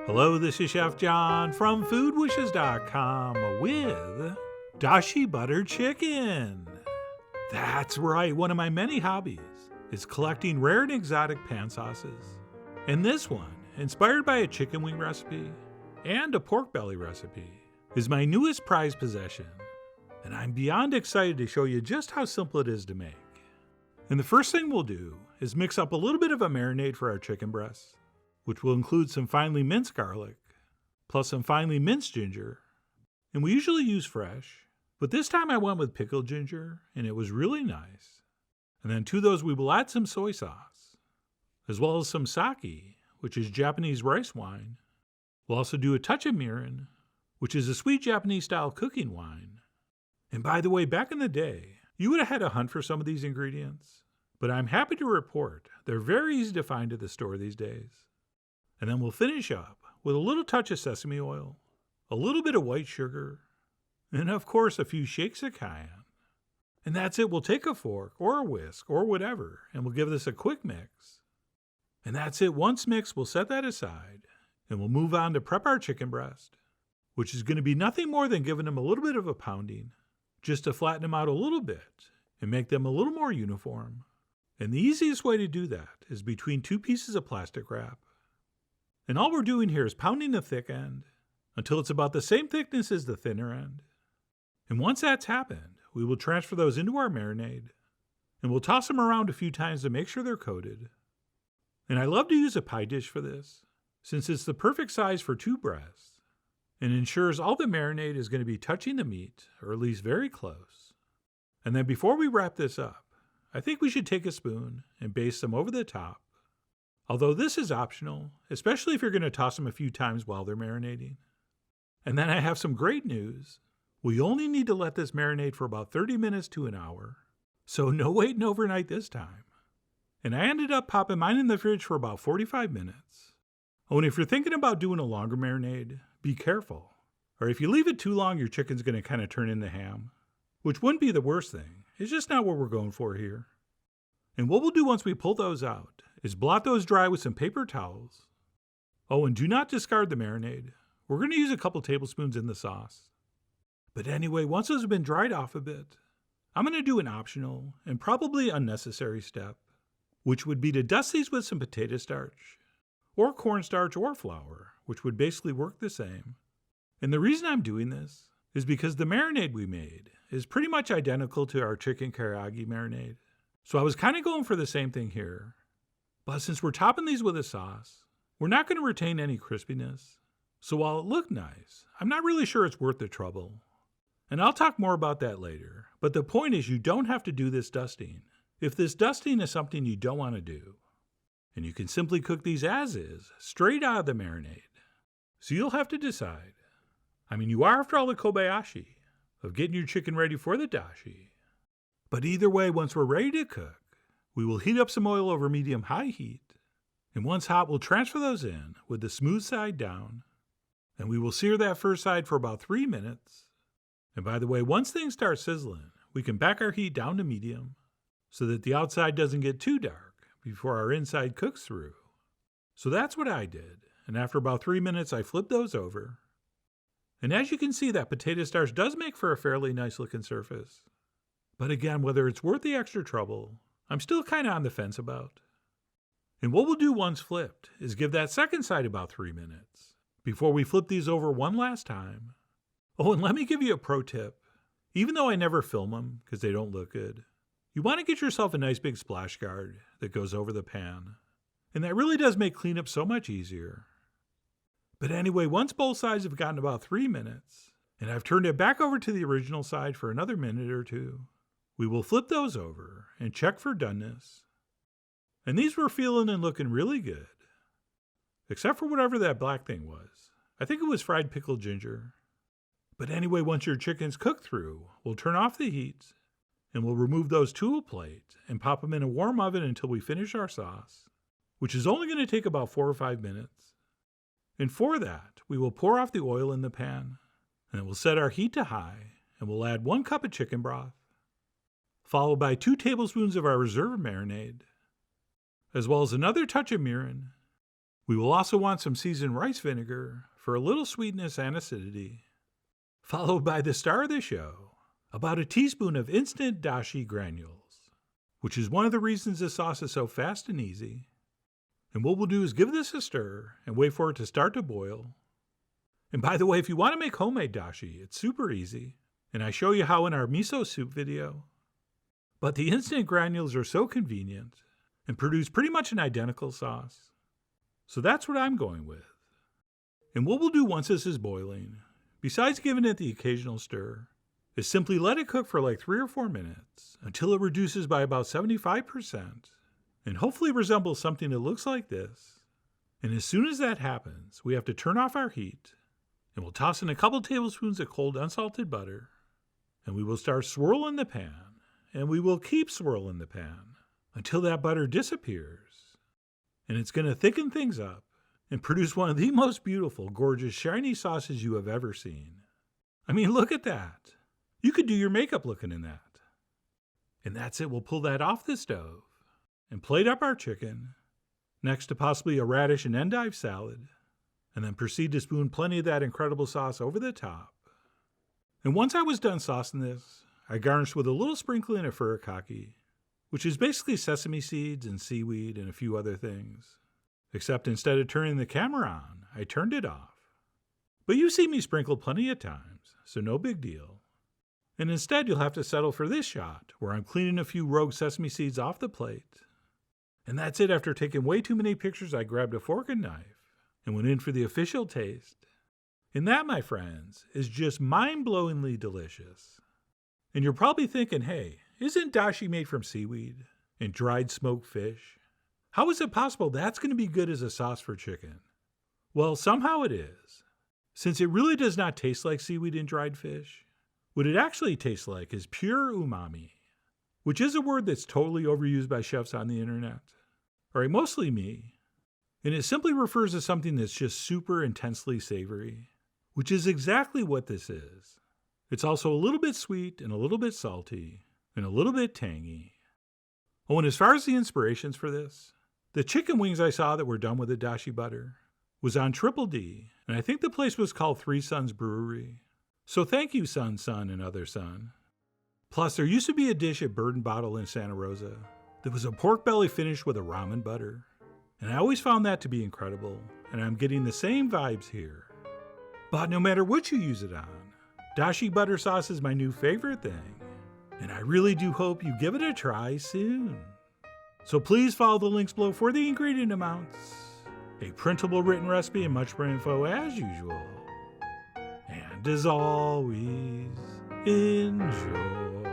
Hello, this is Chef John from foodwishes.com with Dashi Buttered Chicken. That's right, one of my many hobbies is collecting rare and exotic pan sauces. And this one, inspired by a chicken wing recipe and a pork belly recipe, is my newest prized possession. And I'm beyond excited to show you just how simple it is to make. And the first thing we'll do is mix up a little bit of a marinade for our chicken breasts, which will include some finely minced garlic, plus some finely minced ginger. And we usually use fresh, but this time I went with pickled ginger, and it was really nice. And then to those we will add some soy sauce, as well as some sake, which is Japanese rice wine. We'll also do a touch of mirin, which is a sweet Japanese-style cooking wine. And by the way, back in the day, you would have had to hunt for some of these ingredients, but I'm happy to report they're very easy to find at the store these days. And then we'll finish up with a little touch of sesame oil, a little bit of white sugar, and of course a few shakes of cayenne. And that's it. We'll take a fork or a whisk or whatever, and we'll give this a quick mix. And that's it. Once mixed, we'll set that aside, and we'll move on to prep our chicken breast, which is going to be nothing more than giving them a little bit of a pounding, just to flatten them out a little bit and make them a little more uniform. And the easiest way to do that is between two pieces of plastic wrap. And all we're doing here is pounding the thick end until it's about the same thickness as the thinner end. And once that's happened, we will transfer those into our marinade, and we'll toss them around a few times to make sure they're coated. And I love to use a pie dish for this, since it's the perfect size for two breasts, and ensures all the marinade is going to be touching the meat, or at least very close. And then before we wrap this up, I think we should take a spoon and baste them over the top. Although this is optional, especially if you're going to toss them a few times while they're marinating. And then I have some great news. We only need to let this marinate for about 30 minutes to an hour. So no waiting overnight this time. And I ended up popping mine in the fridge for about 45 minutes. Oh, and if you're thinking about doing a longer marinade, be careful. Or if you leave it too long, your chicken's going to kind of turn into ham. Which wouldn't be the worst thing. It's just not what we're going for here. And what we'll do once we pull those out is blot those dry with some paper towels. Oh, and do not discard the marinade. We're going to use a couple tablespoons in the sauce. But anyway, once those have been dried off a bit, I'm going to do an optional and probably unnecessary step, which would be to dust these with some potato starch, or cornstarch or flour, which would basically work the same. And the reason I'm doing this is because the marinade we made is pretty much identical to our chicken karaage marinade. So I was kind of going for the same thing here. But since we're topping these with a sauce, we're not going to retain any crispiness. So while it looked nice, I'm not really sure it's worth the trouble. And I'll talk more about that later. But the point is you don't have to do this dusting if this dusting is something you don't want to do. And you can simply cook these as is, straight out of the marinade. So you'll have to decide. I mean, you are after all the kobayashi of getting your chicken ready for the dashi. But either way, once we're ready to cook, we will heat up some oil over medium-high heat, and once hot, we'll transfer those in with the smooth side down, and we will sear that first side for about 3 minutes. And by the way, once things start sizzling, we can back our heat down to medium so that the outside doesn't get too dark before our inside cooks through. So that's what I did, and after about 3 minutes, I flipped those over. And as you can see, that potato starch does make for a fairly nice looking surface. But again, whether it's worth the extra trouble, I'm still kind of on the fence about. And what we'll do once flipped is give that second side about 3 minutes before we flip these over one last time. Oh, and let me give you a pro tip. Even though I never film them because they don't look good, you want to get yourself a nice big splash guard that goes over the pan. And that really does make cleanup so much easier. But anyway, once both sides have gotten about 3 minutes, and I've turned it back over to the original side for another minute or two, we will flip those over and check for doneness. And these were feeling and looking really good. Except for whatever that black thing was. I think it was fried pickled ginger. But anyway, once your chicken's cooked through, we'll turn off the heat, and we'll remove those to a plate and pop them in a warm oven until we finish our sauce, which is only going to take about 4 or 5 minutes. And for that, we will pour off the oil in the pan, and we'll set our heat to high, and we'll add 1 cup of chicken broth, followed by 2 tablespoons of our reserve marinade, as well as another touch of mirin, We will also want some seasoned rice vinegar for a little sweetness and acidity, followed by the star of the show, about a teaspoon of instant dashi granules, which is one of the reasons this sauce is so fast and easy. And what we'll do is give this a stir and wait for it to start to boil. And by the way, if you want to make homemade dashi, it's super easy, and I show you how in our miso soup video. But the instant granules are so convenient and produce pretty much an identical sauce. So that's what I'm going with. And what we'll do once this is boiling, besides giving it the occasional stir, is simply let it cook for like 3 or 4 minutes until it reduces by about 75% and hopefully resembles something that looks like this. And as soon as that happens, we have to turn off our heat and we'll toss in a couple tablespoons of cold unsalted butter, and we will start swirling the pan, and we will keep swirling the pan until that butter disappears. And it's going to thicken things up and produce one of the most beautiful, gorgeous, shiny sauces you have ever seen. I mean, look at that. You could do your makeup looking in that. And that's it. We'll pull that off the stove and plate up our chicken, next to possibly a radish and endive salad, and then proceed to spoon plenty of that incredible sauce over the top. And once I was done saucing this, I garnished with a little sprinkling of furikake, which is basically sesame seeds and seaweed and a few other things. Except instead of turning the camera on, I turned it off. But you see me sprinkle plenty of times, so no big deal. And instead you'll have to settle for this shot, where I'm cleaning a few rogue sesame seeds off the plate. And that's it. After taking way too many pictures, I grabbed a fork and knife and went in for the official taste. And that, my friends, is just mind-blowingly delicious. And you're probably thinking, hey, isn't dashi made from seaweed and dried smoked fish? How is it possible that's going to be good as a sauce for chicken? Well, somehow it is. Since it really does not taste like seaweed and dried fish, what it actually tastes like is pure umami, which is a word that's totally overused by chefs on the internet. All right, mostly me. And it simply refers to something that's just super intensely savory, which is exactly what this is. It's also a little bit sweet and a little bit salty and a little bit tangy. Oh, and as far as the inspirations for this, the chicken wings I saw that were done with the dashi butter was on Triple D, and I think the place was called Three Sons Brewery. So thank you, Son, and other son. Plus, there used to be a dish at Bird and Bottle in Santa Rosa that was a pork belly finished with a ramen butter. And I always found that to be incredible, and I'm getting the same vibes here. But no matter what you use it on, dashi butter sauce is my new favorite thing, and I really do hope you give it a try soon. So please follow the links below for the ingredient amounts, a printable written recipe, and much more info as usual. And as always, enjoy.